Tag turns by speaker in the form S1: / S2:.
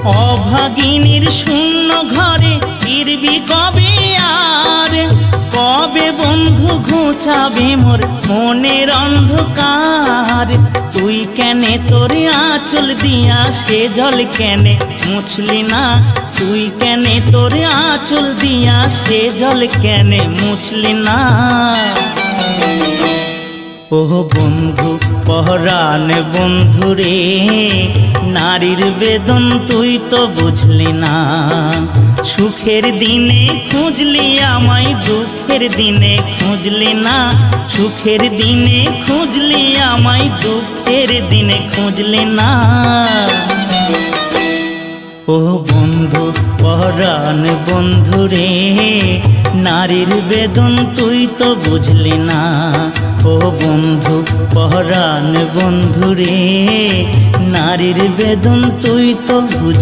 S1: অভাগিনীর শূন্য ঘরে ফিরবি কবে আর, কবে বন্ধু ঘুচাবে মোর মনের অন্ধকার। তুই কেনে তোর আঁচল দিয়া সে জল কেনে মুছলি না, তুই কেনে তোর আঁচল দিয়া সে জল কেনে মুছলি না। ও বন্ধু পহরান বন্ধু রে, নারীর বেদন তুই তো বুঝলি না। সুখের দিনে খুঁজলি আমায়, দুঃখের দিনে খুঁজলি না। সুখের দিনে খুঁজলি আমায়, দুঃখের দিনে খুঁজলি না। ও বন্ধু পহরান বন্ধু রে, নারীর বেদন তুই তো বুঝলি না। ও বন্ধু পহরান বন্ধু রে, নারীর বেদন তুই তো বুঝলি।